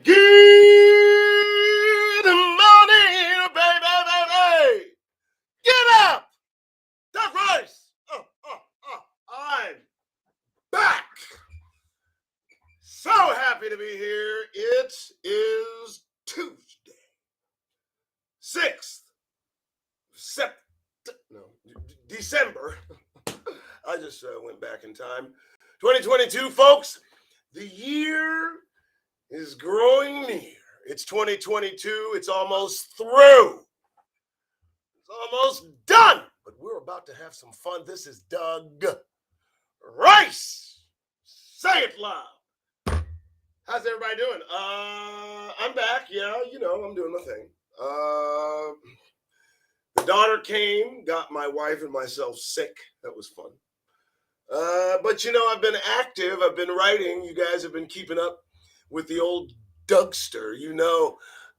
Good morning, baby. Get up. Doug Rice. I'm back. So happy to be here. It is Tuesday, 6th December. I just went back in time. 2022, folks. The year is growing near. It's 2022. It's almost through. It's almost done. But we're about to have some fun. This is Doug Rice. Say it loud. How's everybody doing? I'm back. Yeah, I'm doing my thing. The daughter came, got my wife and myself sick. That was fun. But I've been active. I've been writing. You guys have been keeping up with the old Dougster.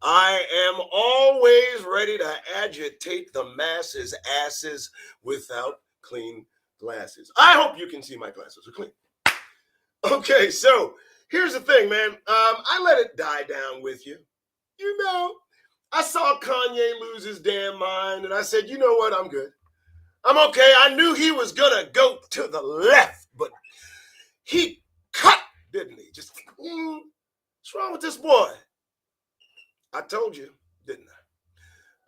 I am always ready to agitate the masses' asses without clean glasses. I hope you can see my glasses are clean. Okay, so here's the thing, man. I let it die down with you. I saw Kanye lose his damn mind, and I said, you know what? I'm good. I'm okay. I knew he was gonna go to the left, but he cut, didn't he? Just, what's wrong with this boy? I told you, didn't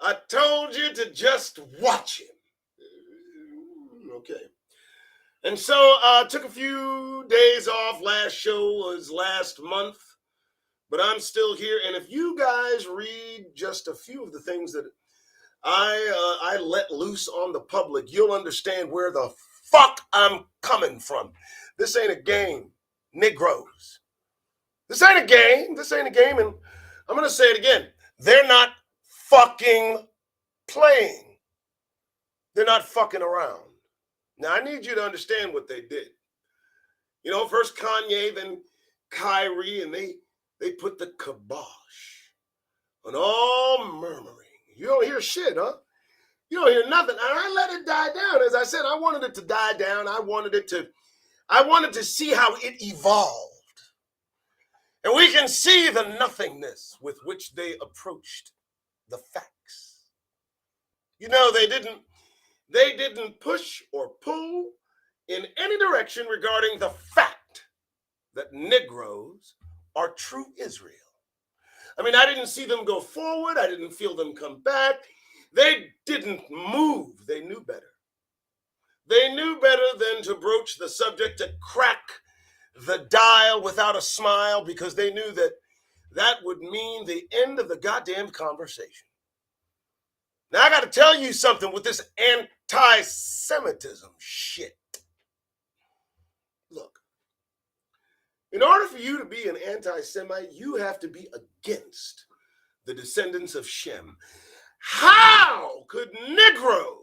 I? I told you to just watch him. Okay. And so I took a few days off. Last show was last month, but I'm still here. And if you guys read just a few of the things that I let loose on the public, you'll understand where the fuck I'm coming from. This ain't a game, Negroes. This ain't a game. This ain't a game. And I'm going to say it again. They're not fucking playing. They're not fucking around. Now, I need you to understand what they did. First Kanye, then Kyrie, and they put the kibosh on all murmuring. You don't hear shit, huh? You don't hear nothing. And I let it die down. As I said, I wanted it to die down. I wanted to see how it evolved. And we can see the nothingness with which they approached the facts. They didn't push or pull in any direction regarding the fact that Negroes are true Israel. I didn't see them go forward. I didn't feel them come back. They didn't move. They knew better. They knew better than to broach the subject, to crack the dial without a smile, because they knew that would mean the end of the goddamn conversation. Now, I got to tell you something with this anti-Semitism shit. In order for you to be an anti-Semite, you have to be against the descendants of Shem. How could Negroes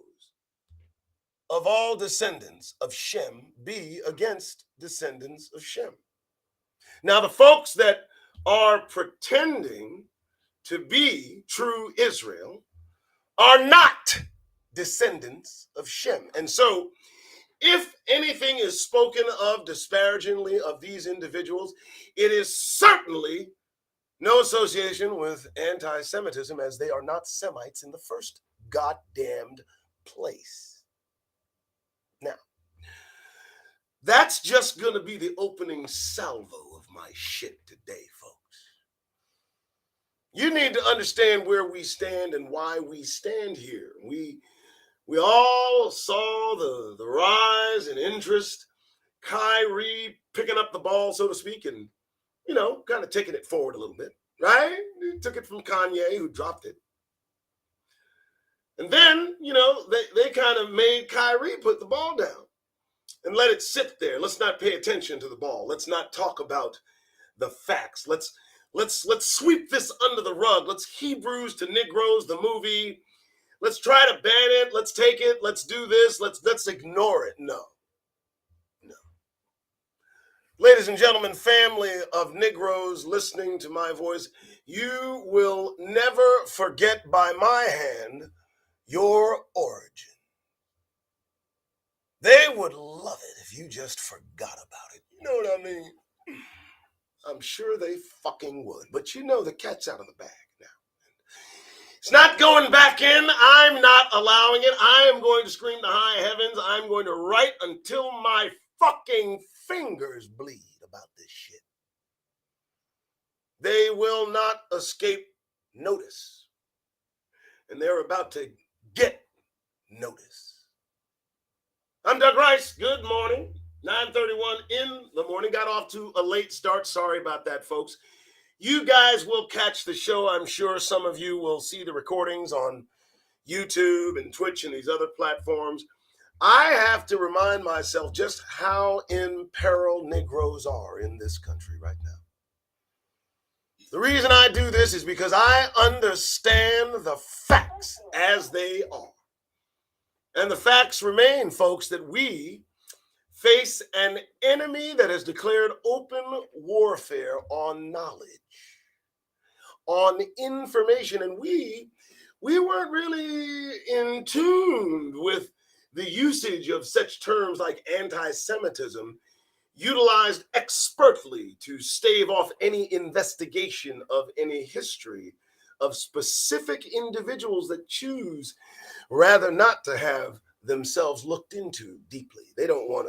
of all descendants of Shem be against descendants of Shem? Now, the folks that are pretending to be true Israel are not descendants of Shem. And so, if anything is spoken of disparagingly of these individuals, it is certainly no association with anti-Semitism, as they are not Semites in the first goddamned place. Now, that's just going to be the opening salvo of my shit today, folks. You need to understand where we stand and why we stand here. We all saw the rise in interest, Kyrie picking up the ball, so to speak, and, kind of taking it forward a little bit, right? He took it from Kanye, who dropped it. And then, they kind of made Kyrie put the ball down and let it sit there. Let's not pay attention to the ball. Let's not talk about the facts. Let's sweep this under the rug. Let's Hebrews to Negroes, the movie. Let's try to ban it. Let's take it. Let's do this. Let's ignore it. No. Ladies and gentlemen, family of Negroes listening to my voice, you will never forget by my hand your origin. They would love it if you just forgot about it. You know what I mean? I'm sure they fucking would. But the cat's out of the bag now. It's not going back in. I'm not allowing it. I am going to scream to high heavens. I'm going to write until my fucking fingers bleed about this shit. They will not escape notice. And they're about to get notice. I'm Doug Rice. Good morning. 9:31 in the morning. Got off to a late start. Sorry about that, folks. You guys will catch the show. I'm sure some of you will see the recordings on YouTube and Twitch and these other platforms. I have to remind myself just how in peril Negroes are in this country right now. The reason I do this is because I understand the facts as they are. And the facts remain, folks, that we face an enemy that has declared open warfare on knowledge, on information, and we weren't really in tune with the usage of such terms like anti-Semitism, utilized expertly to stave off any investigation of any history of specific individuals that choose rather not to have themselves looked into deeply. They don't want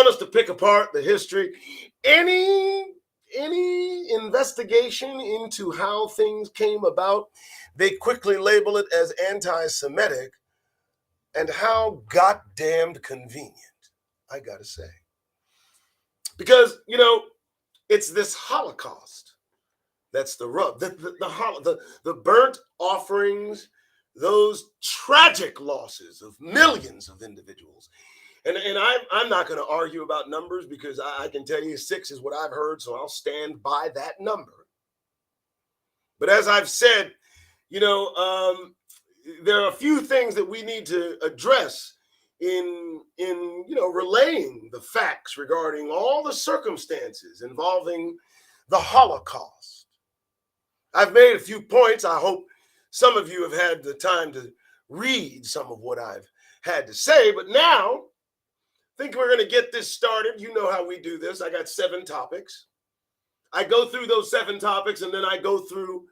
us to pick apart the history. Any investigation into how things came about, they quickly label it as anti-Semitic, and how goddamned convenient, I gotta say. Because, it's this Holocaust that's the rub. The burnt offerings, those tragic losses of millions of individuals. And I'm not going to argue about numbers, because I can tell you 6 is what I've heard, so I'll stand by that number. But as I've said, there are a few things that we need to address in relaying the facts regarding all the circumstances involving the Holocaust. I've made a few points. I hope some of you have had the time to read some of what I've had to say, but now I think we're going to get this started. You know how we do this. I got 7 topics. I go through those 7 topics, and then I go through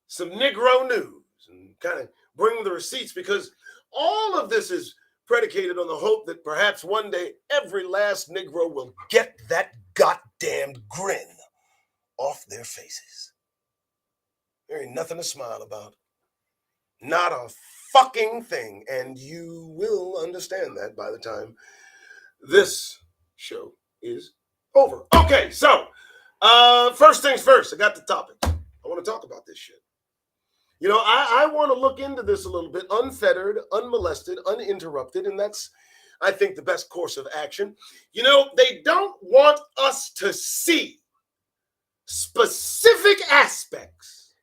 some Negro news and kind of bring the receipts, because all of this is predicated on the hope that perhaps one day every last Negro will get that goddamn grin off their faces. There ain't nothing to smile about. Not a fucking thing. And you will understand that by the time this show is over. Okay, so first things first, I got the topic. I want to talk about this shit. I want to look into this a little bit, unfettered, unmolested, uninterrupted, and that's I think, the best course of action. They don't want us to see specific aspects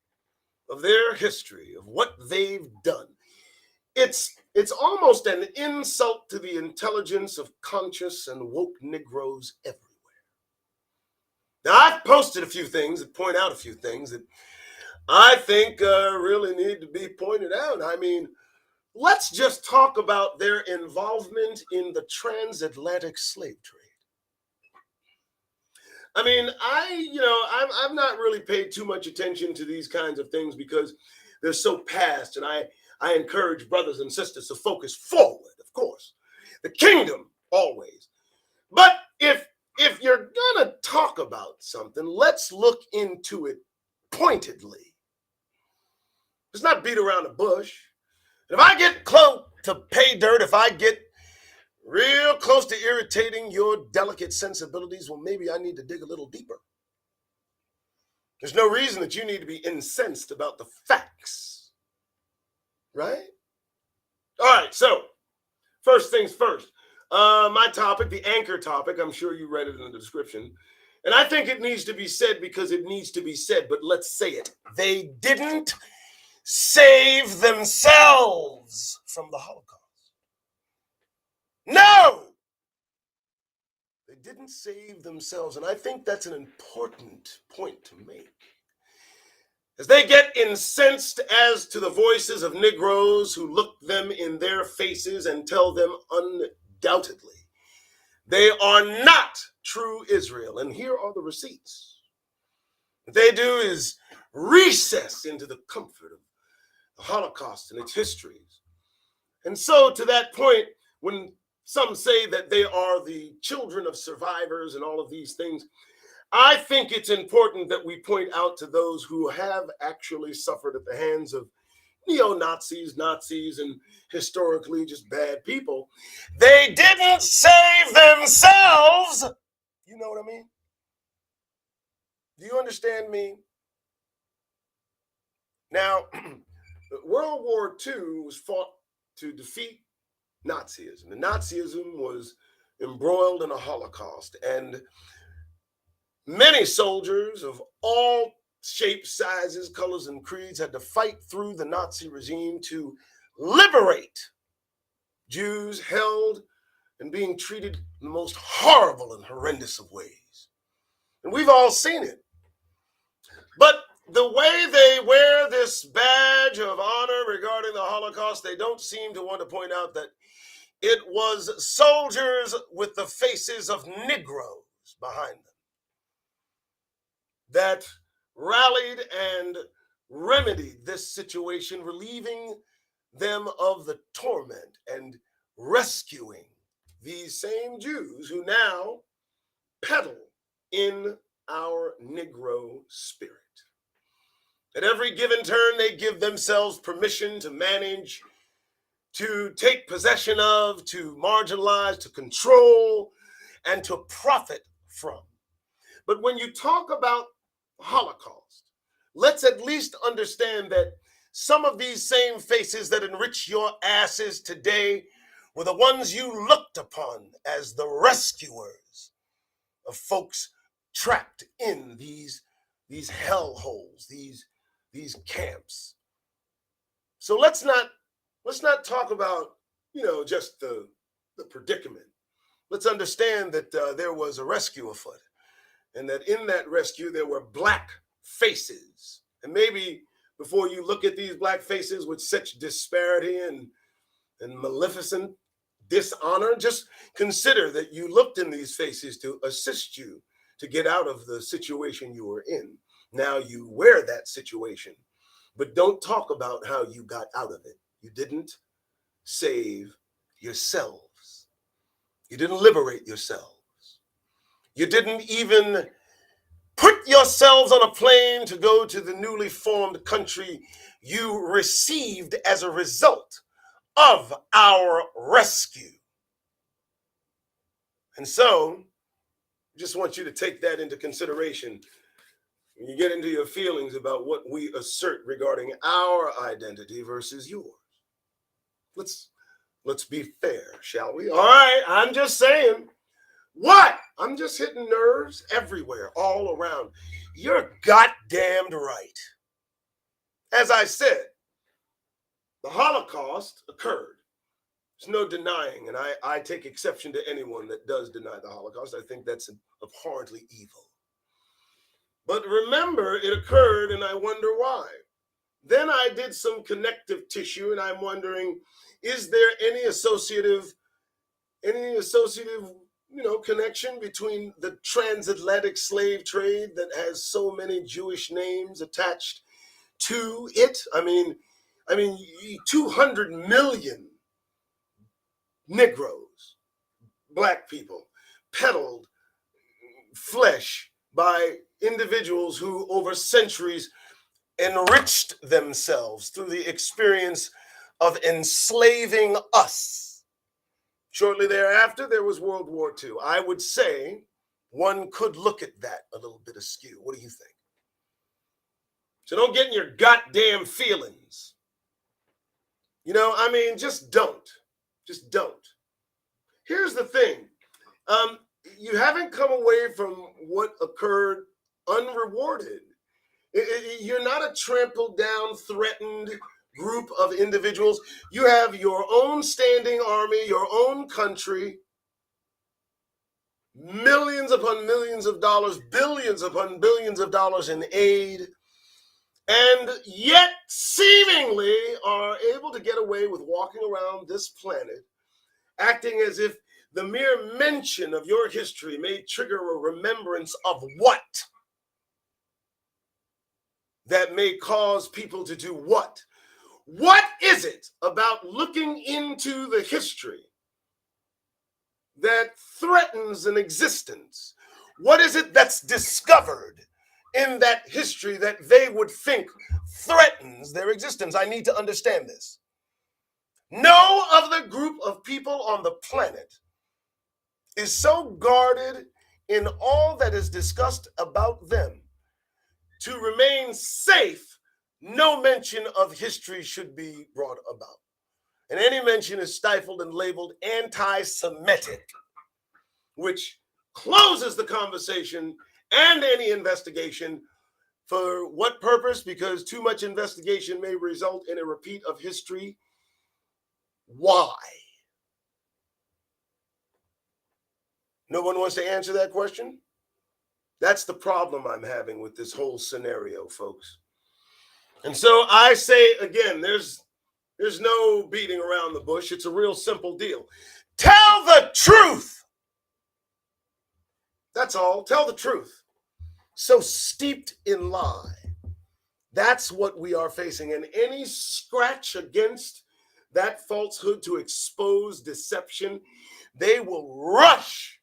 of their history, of what they've done. It's almost an insult to the intelligence of conscious and woke Negroes everywhere. Now, I've posted a few things that point out a few things that I think really need to be pointed out. I mean, let's just talk about their involvement in the transatlantic slave trade. I mean, I've not really paid too much attention to these kinds of things because they're so past, and I encourage brothers and sisters to focus forward, of course. The kingdom, always. But if you're gonna talk about something, let's look into it pointedly. Let's not beat around the bush. If I get close to pay dirt, if I get real close to irritating your delicate sensibilities, well, maybe I need to dig a little deeper. There's no reason that you need to be incensed about the facts, right? All right, so first things first. My topic, the anchor topic, I'm sure you read it in the description. And I think it needs to be said because it needs to be said, but let's say it. They didn't save themselves from the Holocaust. No! They didn't save themselves, and I think that's an important point to make. As they get incensed as to the voices of Negroes who look them in their faces and tell them undoubtedly they are not true Israel. And here are the receipts. What they do is recess into the comfort of the Holocaust and its histories. And so to that point, when some say that they are the children of survivors and all of these things, I think it's important that we point out to those who have actually suffered at the hands of neo-Nazis, Nazis, and historically just bad people. They didn't save themselves. You know what I mean? Do you understand me? Now, World War II was fought to defeat Nazism. And Nazism was embroiled in a Holocaust. And many soldiers of all shapes, sizes, colors, and creeds had to fight through the Nazi regime to liberate Jews held and being treated in the most horrible and horrendous of ways. And we've all seen it. But the way they wear this badge of honor regarding the Holocaust, they don't seem to want to point out that it was soldiers with the faces of Negroes behind them that rallied and remedied this situation, relieving them of the torment and rescuing these same Jews who now peddle in our Negro spirit. At every given turn, they give themselves permission to manage, to take possession of, to marginalize, to control, and to profit from. But when you talk about Holocaust, let's at least understand that some of these same faces that enrich your asses today were the ones you looked upon as the rescuers of folks trapped in these hellholes, these camps. So let's not talk about, just the predicament. Let's understand that there was a rescue afoot, and that in that rescue there were black faces. And maybe before you look at these black faces with such disparity and maleficent dishonor, just consider that you looked in these faces to assist you to get out of the situation you were in. Now you wear that situation, but don't talk about how you got out of it. You didn't save yourselves. You didn't liberate yourselves. You didn't even put yourselves on a plane to go to the newly formed country you received as a result of our rescue. And so, I just want you to take that into consideration when you get into your feelings about what we assert regarding our identity versus yours. Let's Let's be fair, shall we? All right, I'm just saying. What? I'm just hitting nerves everywhere, all around. You're goddamned right. As I said, the Holocaust occurred. There's no denying, and I take exception to anyone that does deny the Holocaust. I think that's abhorrently evil. But remember, it occurred, and I wonder why. Then I did some connective tissue, and I'm wondering, is there any associative, connection between the transatlantic slave trade that has so many Jewish names attached to it? I mean, 200 million Negroes, black people, peddled flesh by individuals who over centuries enriched themselves through the experience of enslaving us. Shortly thereafter, there was World War II. I would say one could look at that a little bit askew. What do you think? So don't get in your goddamn feelings. Just don't. Just don't. Here's the thing. You haven't come away from what occurred unrewarded. You're not a trampled down, threatened group of individuals. You have your own standing army, your own country, millions upon millions of dollars, billions upon billions of dollars in aid, and yet seemingly are able to get away with walking around this planet acting as if the mere mention of your history may trigger a remembrance of what? That may cause people to do what? What is it about looking into the history that threatens an existence? What is it that's discovered in that history that they would think threatens their existence? I need to understand this. No other group of people on the planet is so guarded in all that is discussed about them. To remain safe, no mention of history should be brought about. And any mention is stifled and labeled anti-Semitic, which closes the conversation and any investigation. For what purpose? Because too much investigation may result in a repeat of history. Why? No one wants to answer that question? That's the problem I'm having with this whole scenario, folks. And so I say again, there's no beating around the bush. It's a real simple deal. Tell the truth. That's all. Tell the truth. So steeped in lie. That's what we are facing. And any scratch against that falsehood to expose deception, they will rush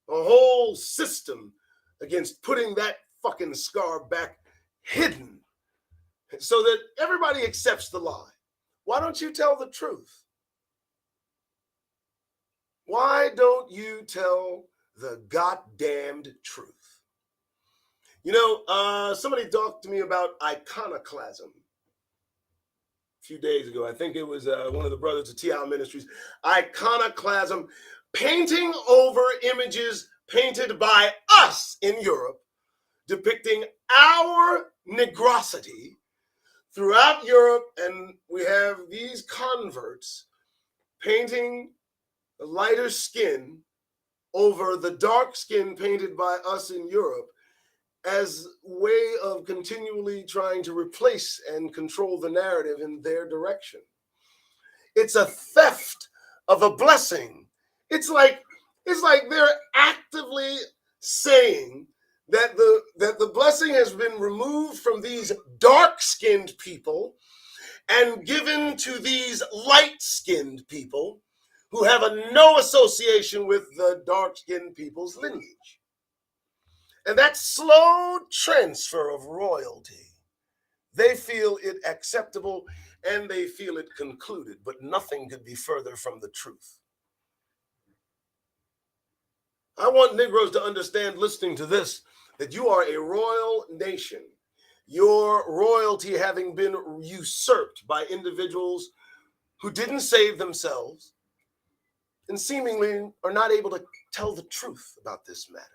a whole system against putting that fucking scar back hidden so that everybody accepts the lie. Why don't you tell the truth? Why don't you tell the goddamned truth? Somebody talked to me about iconoclasm a few days ago. I think it was one of the brothers of T.I. Ministries. Iconoclasm, painting over images painted by us in Europe, depicting our negrosity throughout Europe. And we have these converts painting the lighter skin over the dark skin painted by us in Europe as a way of continually trying to replace and control the narrative in their direction. It's a theft of a blessing. It's like they're actively saying that the blessing has been removed from these dark-skinned people and given to these light-skinned people who have no association with the dark-skinned people's lineage. And that slow transfer of royalty, they feel it acceptable and they feel it concluded, but nothing could be further from the truth. I want Negroes to understand, listening to this, that you are a royal nation. Your royalty having been usurped by individuals who didn't save themselves and seemingly are not able to tell the truth about this matter.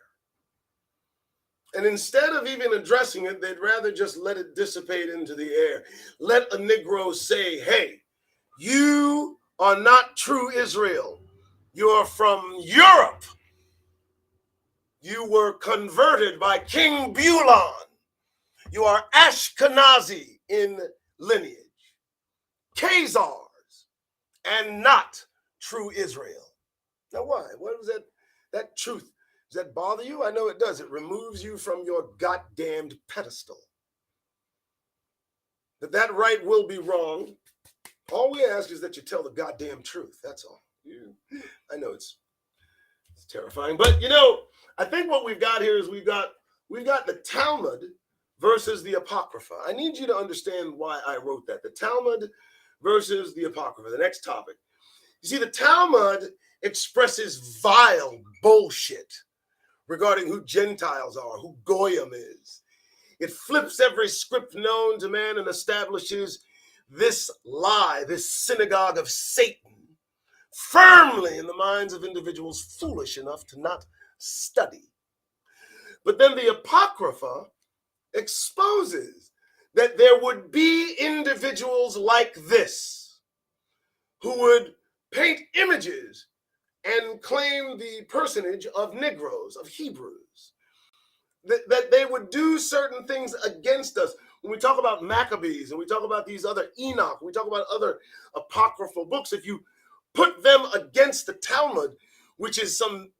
And instead of even addressing it, they'd rather just let it dissipate into the air. Let a Negro say, hey, you are not true Israel. You're from Europe. You were converted by King Bulon. You are Ashkenazi in lineage, Khazars, and not true Israel. Now, why? What was that truth? Does that bother you? I know it does. It removes you from your goddamned pedestal. That right will be wrong. All we ask is that you tell the goddamn truth. That's all. I know it's terrifying, but I think what we've got here is we've got the Talmud versus the Apocrypha. I need you to understand why I wrote that. The Talmud versus the Apocrypha. The next topic. You see, the Talmud expresses vile bullshit regarding who Gentiles are, who Goyim is. It flips every script known to man and establishes this lie, this synagogue of Satan, firmly in the minds of individuals foolish enough to not study. But then the Apocrypha exposes that there would be individuals like this who would paint images and claim the personage of Negroes, of Hebrews, that they would do certain things against us. When we talk about Maccabees and we talk about these other Enoch, we talk about other apocryphal books, if you put them against the Talmud, which is some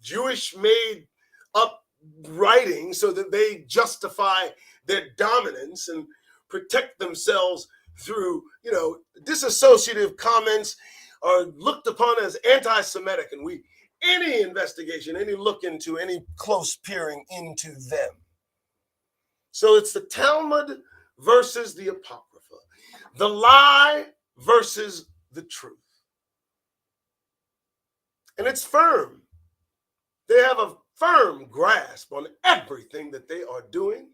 Jewish made up writing so that they justify their dominance and protect themselves through, disassociative comments, are looked upon as anti-Semitic, and any investigation, any look into, any close peering into them. So it's the Talmud versus the Apocrypha, the lie versus the truth. And it's firm. They have a firm grasp on everything that they are doing.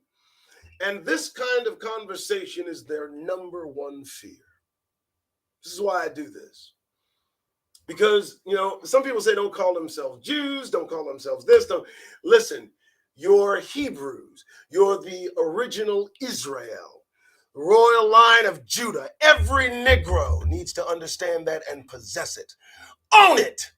And this kind of conversation is their number one fear. This is why I do this. Because, some people say don't call themselves Jews, don't call themselves this. Don't. Listen, you're Hebrews. You're the original Israel, royal line of Judah. Every Negro needs to understand that and possess it. Own it.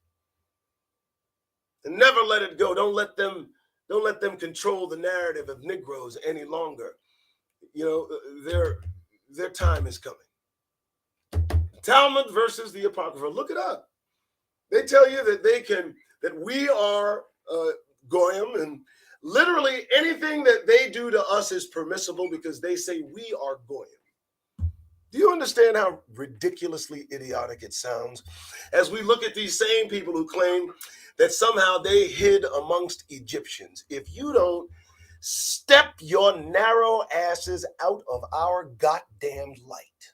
And never let it go. Don't let them control the narrative of Negroes any longer. Their time is coming. Talmud versus the Apocrypha. Look it up. They tell you that we are Goyim, and literally anything that they do to us is permissible because they say we are Goyim. Do you understand how ridiculously idiotic it sounds? As we look at these same people who claim that somehow they hid amongst Egyptians. If you don't step your narrow asses out of our goddamn light,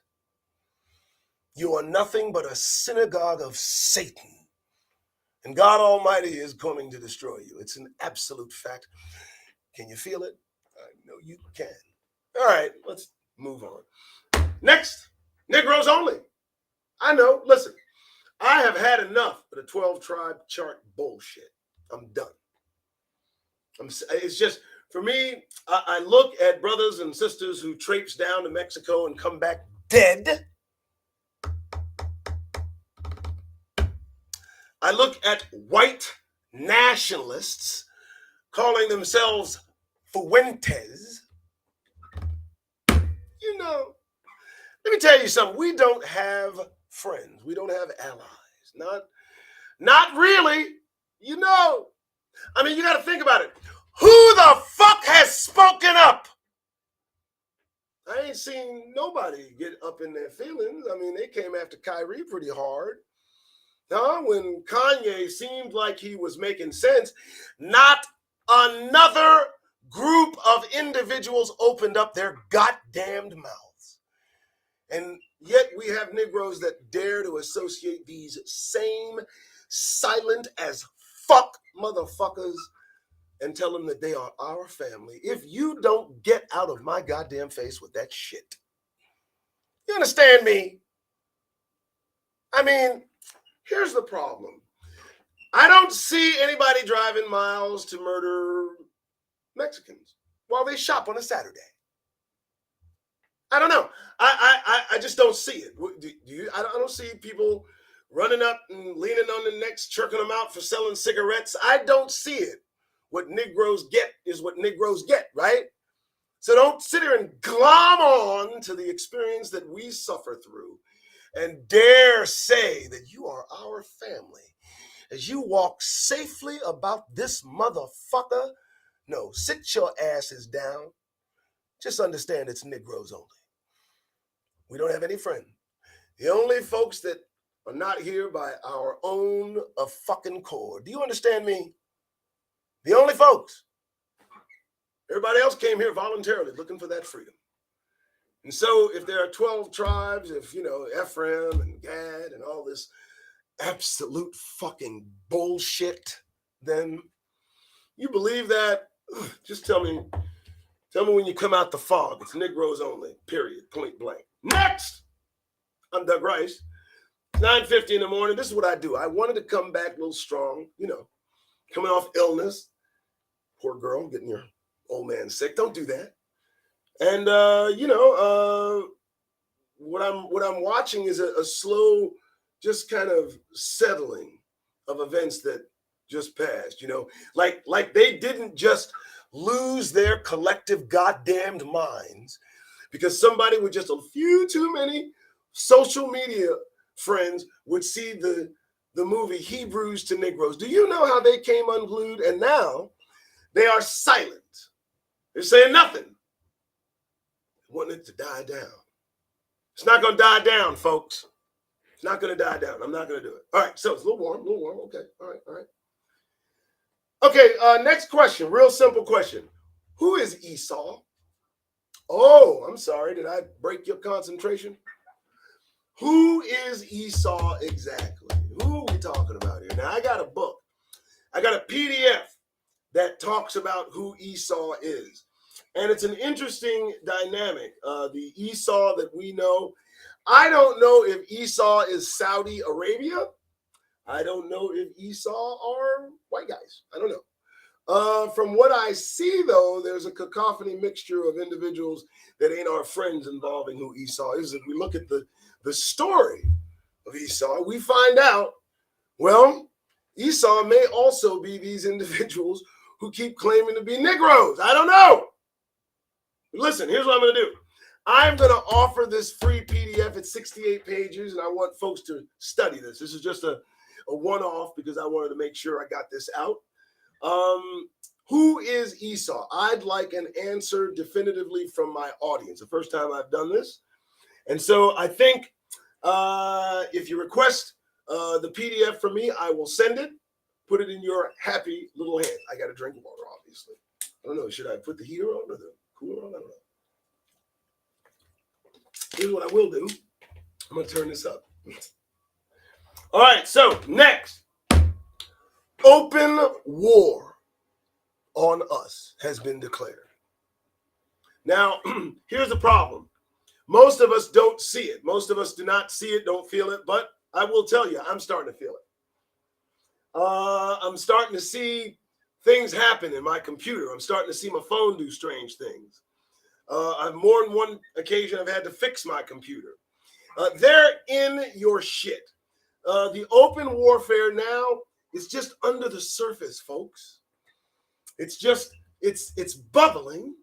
you are nothing but a synagogue of Satan. And God Almighty is coming to destroy you. It's an absolute fact. Can you feel it? I know you can. All right, let's move on. Next, Negroes Only. I know, listen, I have had enough of the 12-tribe chart bullshit. I'm done. It's just, for me, I look at brothers and sisters who traipse down to Mexico and come back dead. I look at white nationalists calling themselves Fuentes. Let me tell you something. We don't have friends. We don't have allies. Not really. You got to think about it. Who the fuck has spoken up? I ain't seen nobody get up in their feelings. They came after Kyrie pretty hard. When Kanye seemed like he was making sense, not another group of individuals opened up their goddamned mouths. And yet we have Negroes that dare to associate these same silent as fuck motherfuckers and tell them that they are our family. If you don't get out of my goddamn face with that shit. You understand me? I mean, here's the problem. I don't see anybody driving miles to murder Mexicans while they shop on a Saturday. I don't know. I just don't see it. Do you? I don't see people running up and leaning on the necks, jerking them out for selling cigarettes. I don't see it. What Negroes get is what Negroes get, right? So don't sit here and glom on to the experience that we suffer through and dare say that you are our family as you walk safely about this motherfucker. No, sit your asses down. Just understand it's Negroes only. We don't have any friends. The only folks that are not here by our own fucking cord. Do you understand me? The only folks. Everybody else came here voluntarily looking for that freedom. And so if there are 12 tribes, if, Ephraim and Gad and all this absolute fucking bullshit, then you believe that? Just tell me when you come out the fog. It's Negroes only, period, point blank. Next! I'm Doug Rice. 9:50 in the morning. This is what I do. I wanted to come back a little strong, coming off illness. Poor girl, getting your old man sick. Don't do that. And what I'm watching is a slow, just kind of settling of events that just passed. Like they didn't just lose their collective goddamned minds because somebody with just a few too many social media friends would see the movie Hebrews to Negroes. Do you know how they came unglued? And now they are silent. They're saying nothing. They want it to die down. It's not going to die down, folks. It's not going to die down. I'm not going to do it. All right, so it's a little warm. Okay, all right. Okay, next question. Real simple question. Who is Esau? Oh, I'm sorry. Did I break your concentration? Who is Esau exactly? Who are we talking about here? Now, I got a book. I got a PDF that talks about who Esau is. And it's an interesting dynamic. The Esau that we know, I don't know if Esau is Saudi Arabia. I don't know if Esau are white guys. I don't know. From what I see, though, there's a cacophony mixture of individuals that ain't our friends involving who Esau is. If we look at the story of Esau, we find out, well, Esau may also be these individuals who keep claiming to be Negroes. I don't know. Listen, here's what I'm going to do. I'm going to offer this free PDF. It's 68 pages, and I want folks to study this. This is just a one-off because I wanted to make sure I got this out. Who is Esau? I'd like an answer definitively from my audience. The first time I've done this. And so I think if you request the PDF from me, I will send it. Put it in your happy little hand. I got to drink water, obviously. I don't know. Should I put the heater on or the cooler on? I don't know. Here's what I will do. I'm going to turn this up. All right. So next, open war on us has been declared. Now, here's the problem. Most of us don't see it. Most of us do not see it, don't feel it. But I will tell you, I'm starting to feel it. I'm starting to see things happen in my computer. I'm starting to see my phone do strange things. I've more than one occasion I've had to fix my computer. They're in your shit. The open warfare now is just under the surface, folks. It's bubbling.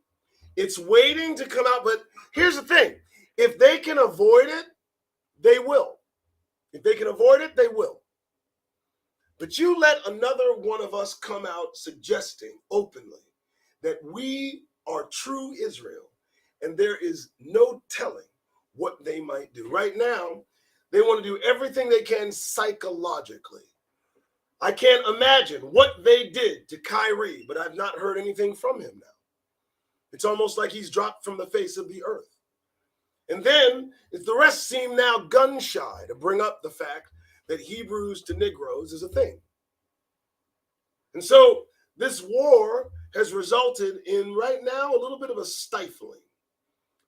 It's waiting to come out. But here's the thing. If they can avoid it, they will. If they can avoid it, they will. But you let another one of us come out suggesting openly that we are true Israel, and there is no telling what they might do. Right now, they want to do everything they can psychologically. I can't imagine what they did to Kyrie, but I've not heard anything from him now. It's almost like he's dropped from the face of the earth. And then, if the rest seem now gun shy to bring up the fact that Hebrews to Negroes is a thing. And so this war has resulted in right now a little bit of a stifling.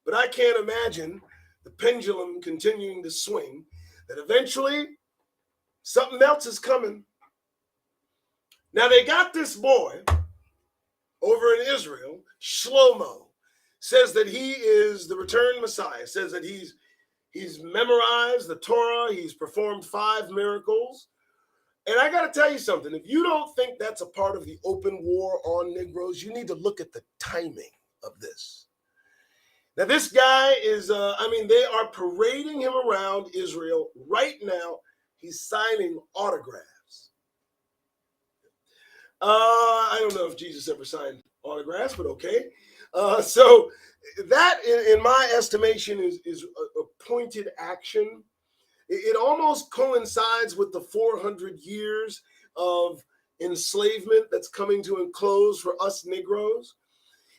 But I can't imagine the pendulum continuing to swing, that eventually something else is coming. Now they got this boy over in Israel, Shlomo, says that he is the returned Messiah, says that he's memorized the Torah, he's performed 5 miracles. And I got to tell you something, if you don't think that's a part of the open war on Negroes, you need to look at the timing of this. Now, this guy is, they are parading him around Israel right now. He's signing autographs. I don't know if Jesus ever signed autographs, but okay. So that, in my estimation, is a pointed action. It almost coincides with the 400 years of enslavement that's coming to a close for us Negroes.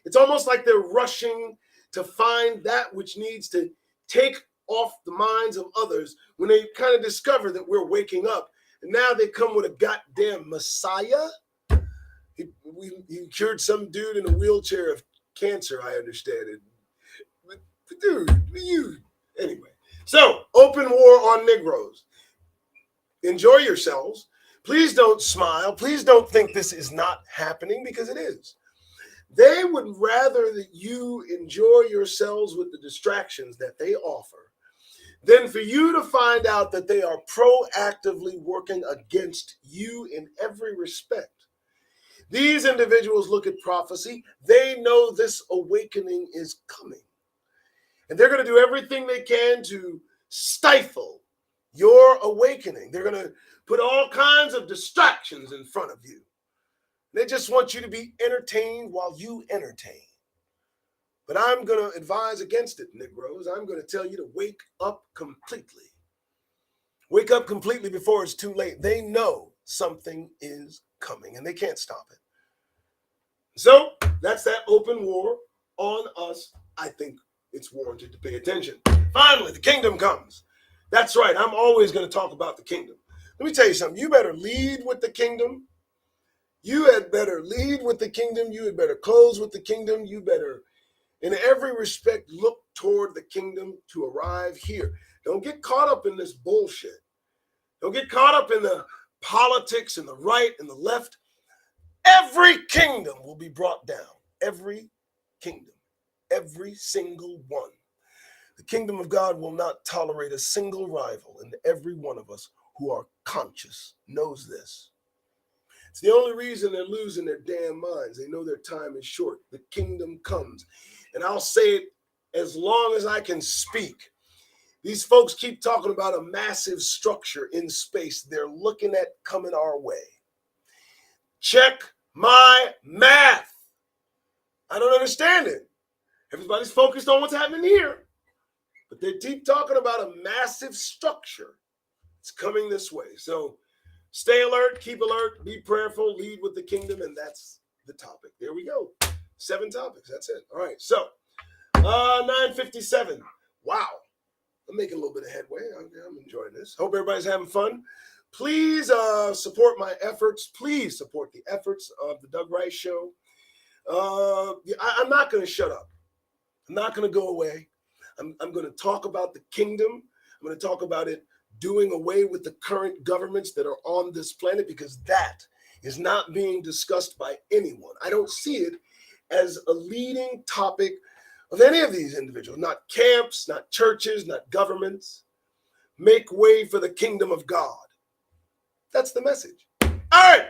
It's almost like they're rushing to find that which needs to take off the minds of others when they kind of discover that we're waking up. And now they come with a goddamn Messiah. He cured some dude in a wheelchair of cancer, I understand it. But dude, anyway. So, open war on Negroes. Enjoy yourselves. Please don't smile. Please don't think this is not happening, because it is. They would rather that you enjoy yourselves with the distractions that they offer than for you to find out that they are proactively working against you in every respect. These individuals look at prophecy. They know this awakening is coming. And they're going to do everything they can to stifle your awakening. They're going to put all kinds of distractions in front of you. They just want you to be entertained while you entertain. But I'm going to advise against it, Negroes. I'm going to tell you to wake up completely. Wake up completely before it's too late. They know something is coming and they can't stop it. So that's that open war on us. I think it's warranted to pay attention. Finally, the kingdom comes. That's right. I'm always going to talk about the kingdom. Let me tell you something. You better lead with the kingdom. You had better lead with the kingdom. You had better close with the kingdom. You better, in every respect, look toward the kingdom to arrive here. Don't get caught up in this bullshit. Don't get caught up in the politics and the right and the left. Every kingdom will be brought down. Every kingdom. Every single one. The kingdom of God will not tolerate a single rival, and every one of us who are conscious knows this. It's the only reason they're losing their damn minds. They know their time is short. The kingdom comes. And I'll say it as long as I can speak. These folks keep talking about a massive structure in space they're looking at coming our way. Check my math. I don't understand it. Everybody's focused on what's happening here. But they keep talking about a massive structure. It's coming this way. So stay alert, keep alert, be prayerful, lead with the kingdom, and that's the topic. There we go. 7 topics. That's it. All right. So 9:57. Wow. I'm making a little bit of headway. I'm enjoying this. Hope everybody's having fun. Please support my efforts. Please support the efforts of the Doug Rice Show. I'm not going to shut up. I'm not going to go away. I'm going to talk about the kingdom. I'm going to talk about it doing away with the current governments that are on this planet, because that is not being discussed by anyone. I don't see it as a leading topic of any of these individuals, not camps, not churches, not governments. Make way for the kingdom of God. That's the message. All right.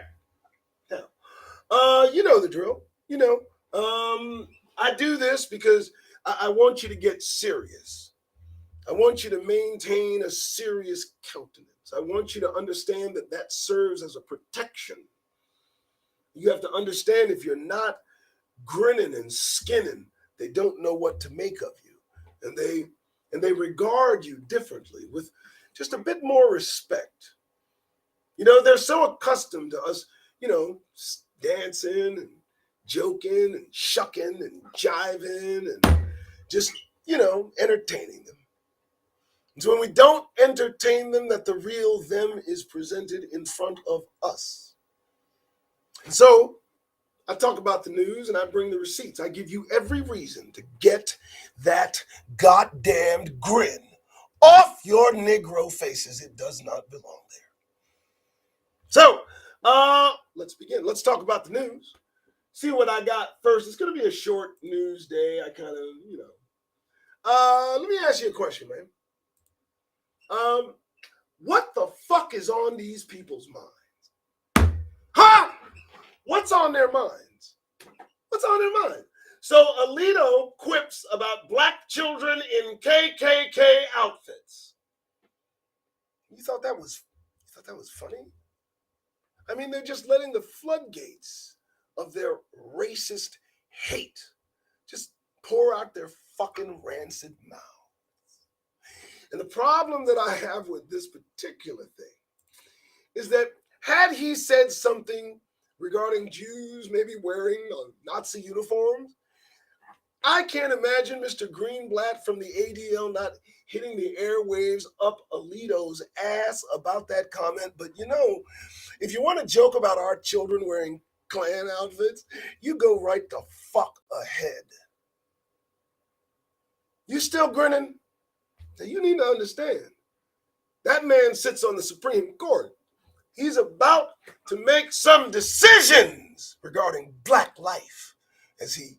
Now, you know the drill. I do this because I want you to get serious. I want you to maintain a serious countenance. I want you to understand that that serves as a protection. You have to understand, if you're not grinning and skinning, they don't know what to make of you. And they regard you differently, with just a bit more respect. They're so accustomed to us, dancing and joking and shucking and jiving and just, entertaining them. And so when we don't entertain them, that the real them is presented in front of us. And so I talk about the news and I bring the receipts. I give you every reason to get that goddamned grin Off your Negro faces. It does not belong there. So, let's begin. Let's talk about the news. See what I got first. It's going to be a short news day. I kind of, let me ask you a question, man. What the fuck is on these people's minds? Huh? What's on their minds? What's on their mind? So Alito quips about black children in KKK outfits. You thought that was funny? I mean, they're just letting the floodgates of their racist hate just pour out their fucking rancid mouths. And the problem that I have with this particular thing is that had he said something regarding Jews maybe wearing Nazi uniforms, I can't imagine Mr. Greenblatt from the ADL not hitting the airwaves up Alito's ass about that comment. But if you want to joke about our children wearing Klan outfits, you go right the fuck ahead. You still grinning? Now you need to understand, that man sits on the Supreme Court. He's about to make some decisions regarding black life, as he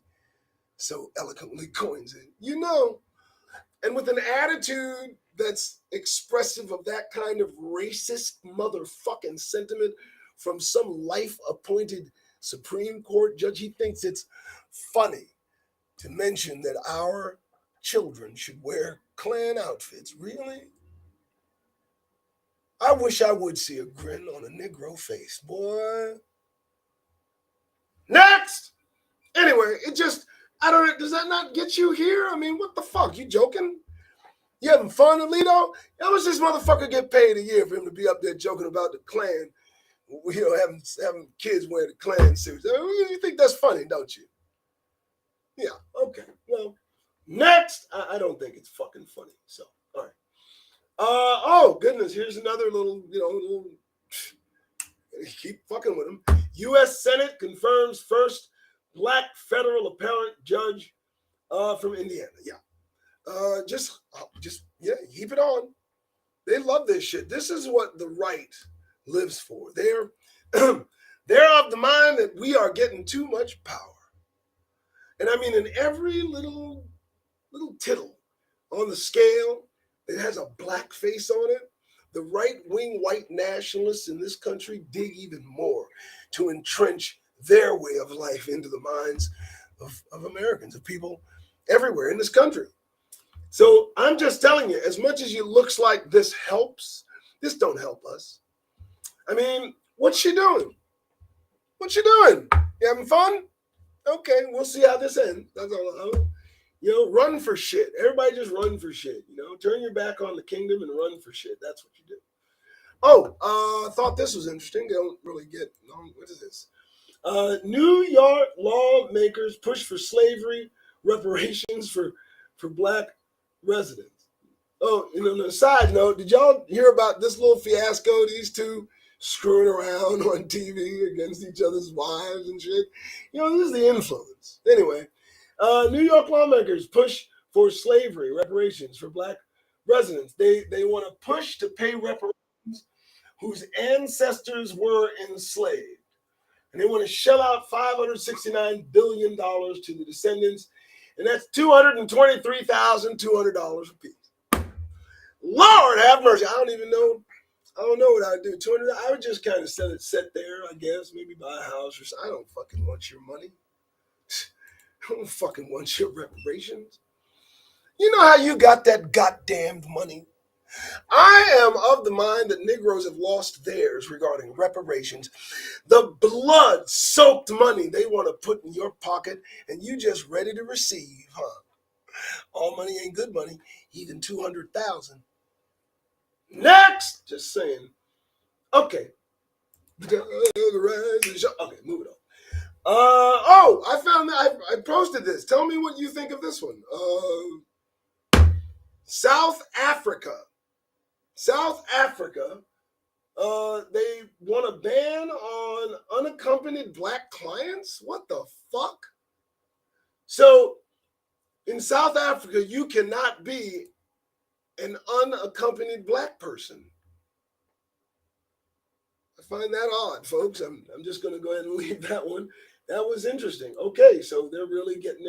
so eloquently coins it. And with an attitude that's expressive of that kind of racist motherfucking sentiment from some life-appointed Supreme Court judge, he thinks it's funny to mention that our children should wear Klan outfits. Really? I wish I would see a grin on a Negro face, boy. Next! Anyway, does that not get you here? I mean, what the fuck? You joking? You having fun, Alito? How much this motherfucker get paid a year for him to be up there joking about the Klan? Having kids wear the Klan suits. You think that's funny, don't you? Yeah, okay. Well, next, I don't think it's fucking funny. So, all right. Oh, goodness, here's another little, keep fucking with him. U.S. Senate confirms first black federal appellate judge from Indiana. Yeah. Just keep it on. They love this shit. This is what the right lives for. They're of the mind that we are getting too much power. And I mean, in every little tittle on the scale that has a black face on it, the right-wing white nationalists in this country dig even more to entrench their way of life into the minds of Americans, of people everywhere in this country. So I'm just telling you, as much as it looks like this helps, this don't help us. I mean, what's she doing? What you doing? You having fun? Okay, we'll see how this ends. That's all. Run for shit. Everybody just run for shit. Turn your back on the kingdom and run for shit. That's what you do. Oh, I thought this was interesting. They don't really get, what is this? New York lawmakers push for slavery reparations for black residents. Oh, on a side note, did y'all hear about this little fiasco? These two screwing around on TV against each other's wives and shit. This is the influence. Anyway, New York lawmakers push for slavery reparations for black residents. They want to push to pay reparations whose ancestors were enslaved. And they want to shell out $569 billion to the descendants. And that's $223,200 apiece. Lord have mercy. I don't know what I'd do. I would just kind of set there, I guess, maybe buy a house or something. I don't fucking want your money. I don't fucking want your reparations. You know how you got that goddamned money? I am of the mind that Negroes have lost theirs regarding reparations. The blood-soaked money they want to put in your pocket and you just ready to receive, huh? All money ain't good money, even $200,000. Next! Just saying. Okay. Okay, move it on. I found that I posted this. Tell me what you think of this one. South Africa, they want a ban on unaccompanied black clients? What the fuck? So in South Africa, you cannot be an unaccompanied black person. I find that odd, folks. I'm just going to go ahead and leave that one. That was interesting. Okay, so they're really getting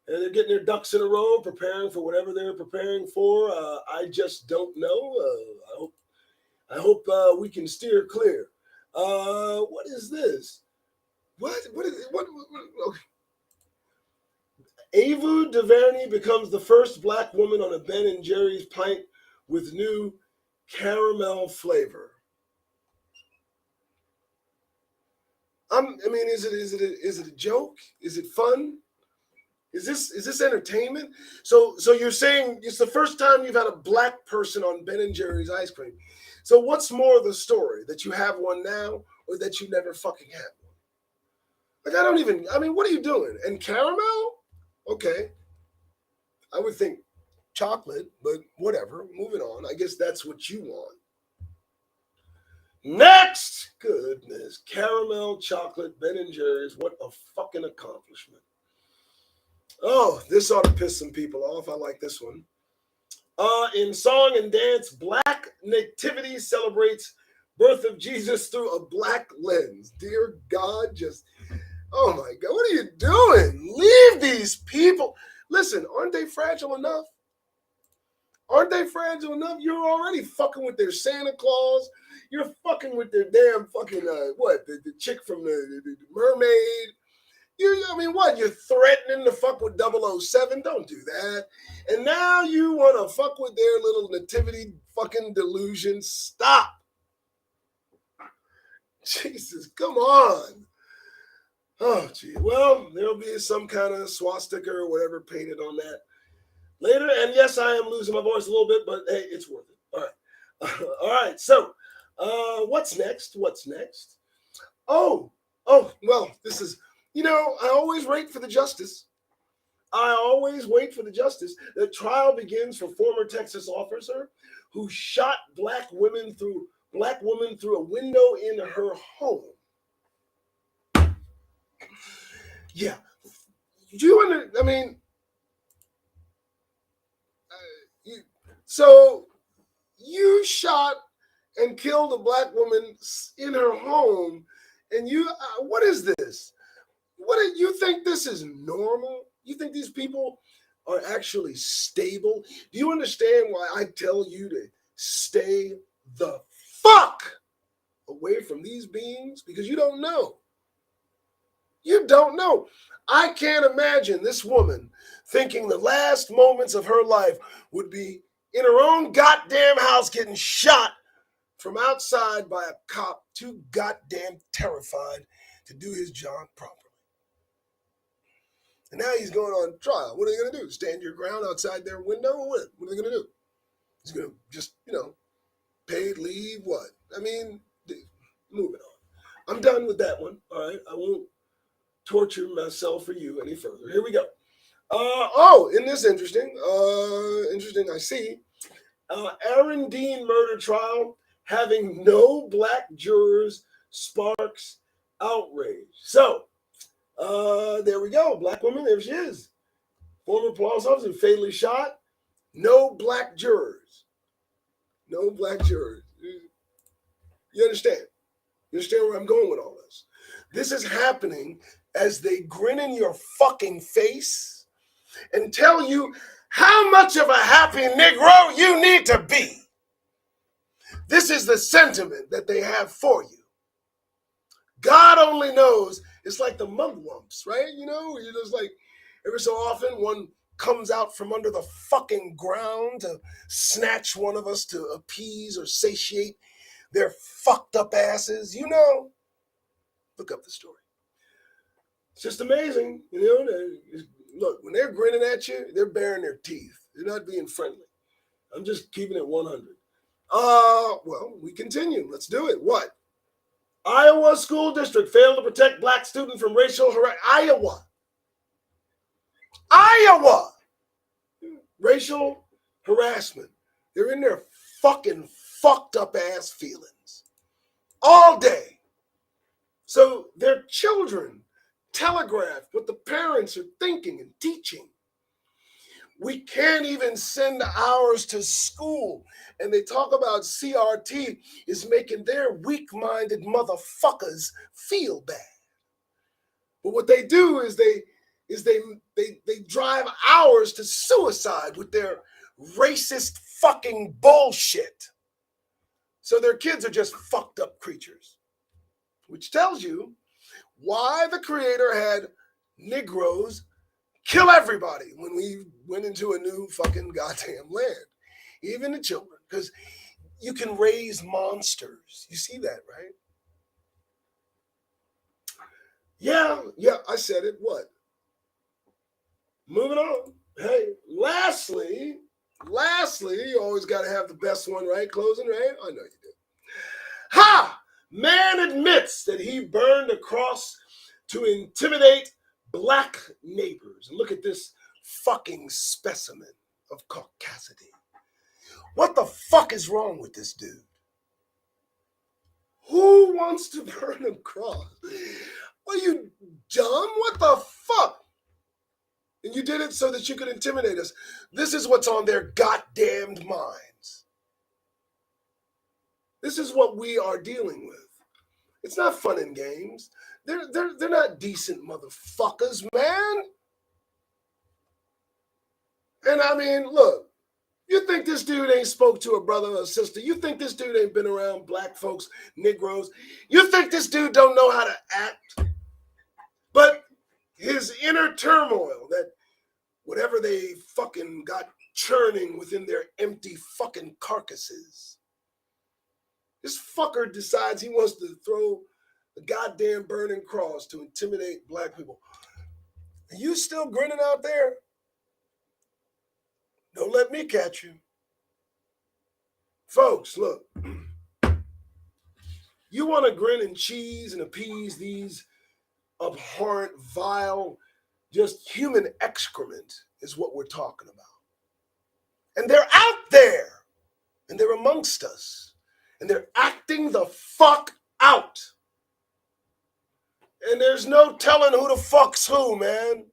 their ducks in a row, preparing for whatever they're preparing for. I just don't know. I hope we can steer clear. What is this? What is it? What? Okay. Ava DuVernay becomes the first black woman on a Ben & Jerry's pint with new caramel flavor. I mean, is it a joke? Is it fun? Is this entertainment? So you're saying it's the first time you've had a black person on Ben & Jerry's ice cream. So what's more of the story? That you have one now or that you never fucking had one? Like, I mean, what are you doing? And caramel? Okay. I would think chocolate, but whatever. Moving on. I guess that's what you want. Next! Goodness. Caramel, chocolate, Ben & Jerry's. What a fucking accomplishment. Oh, this ought to piss some people off. I like this one. In song and dance, Black Nativity celebrates birth of Jesus through a black lens. Dear God, oh my God, what are you doing? Leave these people. Listen, aren't they fragile enough? Aren't they fragile enough? You're already fucking with their Santa Claus. You're fucking with their damn fucking, the chick from the mermaid. You're threatening to fuck with 007? Don't do that. And now you want to fuck with their little nativity fucking delusion. Stop. Jesus, come on. Oh, gee. Well, there'll be some kind of swastika or whatever painted on that later. And yes, I am losing my voice a little bit, but hey, it's worth it. All right. All right. So, what's next? Oh, well, this is... I always wait for the justice. The trial begins for former Texas officer who shot black woman through a window in her home. Yeah. So you shot and killed a black woman in her home, and what is this? What do you think? This is normal? You think these people are actually stable? Do you understand why I tell you to stay the fuck away from these beings? Because you don't know. You don't know. I can't imagine this woman thinking the last moments of her life would be in her own goddamn house getting shot from outside by a cop too goddamn terrified to do his job properly. And now he's going on trial. What are they going to do? Stand your ground outside their window? Or what? What are they going to do? He's going to just, paid leave? What? I mean, moving on. I'm done with that one. All right. I won't torture myself for you any further. Here we go. Isn't this interesting? I see. Aaron Dean murder trial having no black jurors sparks outrage. So, there we go. Black woman, there she is. Former police officer fatally shot. No black jurors. You understand? You understand where I'm going with all this? This is happening as they grin in your fucking face and tell you how much of a happy Negro you need to be. This is the sentiment that they have for you. God only knows. It's like the mugwumps, right? You're just like, every so often one comes out from under the fucking ground to snatch one of us to appease or satiate their fucked up asses. Look up the story. It's just amazing. Look, when they're grinning at you, they're baring their teeth. They're not being friendly. I'm just keeping it 100. Well, we continue. Let's do it. What? Iowa school district failed to protect black student from racial harassment. Iowa! Racial harassment. They're in their fucking fucked up ass feelings all day. So their children telegraph what the parents are thinking and teaching. We can't even send ours to school. And they talk about CRT is making their weak-minded motherfuckers feel bad. But what they do is they drive ours to suicide with their racist fucking bullshit. So their kids are just fucked up creatures, which tells you why the Creator had Negroes kill everybody when we went into a new fucking goddamn land, even the children, because you can raise monsters. You see that, right? Yeah, I said it. What? Moving on. Hey, lastly, you always got to have the best one, right? Closing, right? I know you do. Ha! Man admits that he burned a cross to intimidate black neighbors. And look at this fucking specimen of caucasity. What the fuck is wrong with this dude? Who wants to burn a cross? Are you dumb? What the fuck? And you did it so that you could intimidate us. This is what's on their goddamned minds. This is what we are dealing with. It's not fun and games. They're not decent motherfuckers, man. And I mean, look, you think this dude ain't spoke to a brother or a sister? You think this dude ain't been around black folks, Negroes? You think this dude don't know how to act? But his inner turmoil, that whatever they fucking got churning within their empty fucking carcasses, this fucker decides he wants to throw a goddamn burning cross to intimidate black people. Are you still grinning out there? Don't let me catch you. Folks, look. You want to grin and cheese and appease these abhorrent, vile, just human excrement is what we're talking about. And they're out there. And they're amongst us. And they're acting the fuck out. And there's no telling who the fuck's who, man.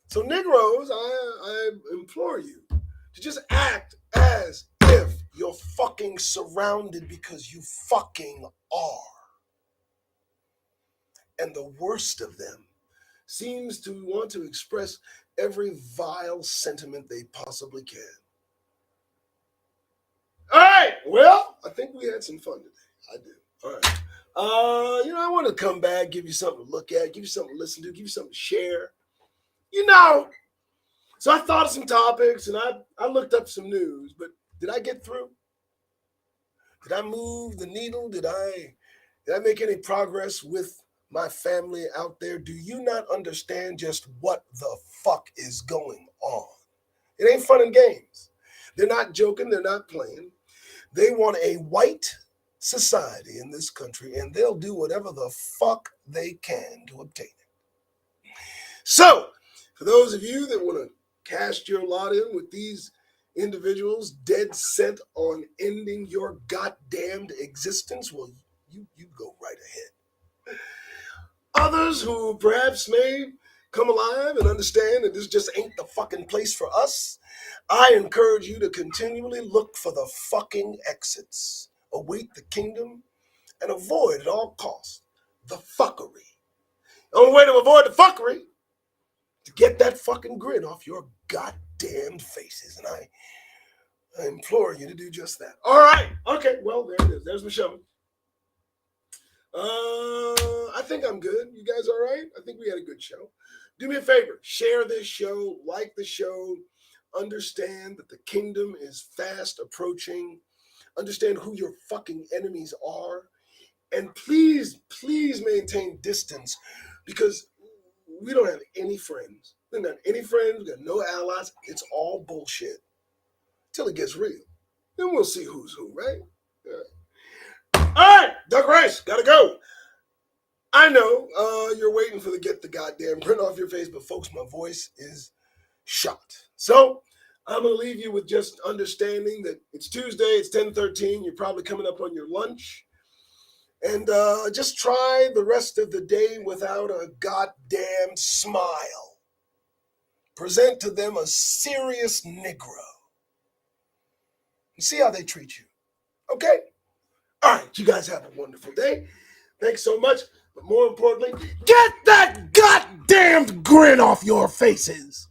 So Negroes, I implore you to just act as if you're fucking surrounded, because you fucking are. And the worst of them seems to want to express every vile sentiment they possibly can. All right, well, I think we had some fun today. I do. All right. I want to come back, give you something to look at, give you something to listen to, give you something to share. So I thought of some topics and I looked up some news, but did I get through? Did I move the needle? Did I make any progress with my family out there? Do you not understand just what the fuck is going on? It ain't fun and games. They're not joking. They're not playing. They want a white society in this country, and they'll do whatever the fuck they can to obtain it. So, for those of you that want to cast your lot in with these individuals dead set on ending your goddamned existence, well, you go right ahead. Others who perhaps may come alive and understand that this just ain't the fucking place for us, I encourage you to continually look for the fucking exits, await the kingdom, and avoid at all costs the fuckery. The only way to avoid the fuckery is to get that fucking grin off your goddamn faces, and I implore you to do just that. All right. Okay, well, there it is. There's the show. I think I'm good. You guys all right? I think we had a good show. Do me a favor. Share this show. Like the show. Understand that the kingdom is fast approaching. Understand who your fucking enemies are. And please maintain distance, because we don't have any friends. We don't have any friends. We got no allies. It's all bullshit. Till it gets real. Then we'll see who's who, right? All right, Doug Rice, gotta go. I know you're waiting for the goddamn grin off your face, but folks, my voice is shot. So I'm gonna leave you with just understanding that it's Tuesday, it's 10:13. You're probably coming up on your lunch, and just try the rest of the day without a goddamn smile. present to them a serious Negro. And see how they treat you. Okay? All right, you guys have a wonderful day. Thanks so much. But more importantly, get that goddamn grin off your faces.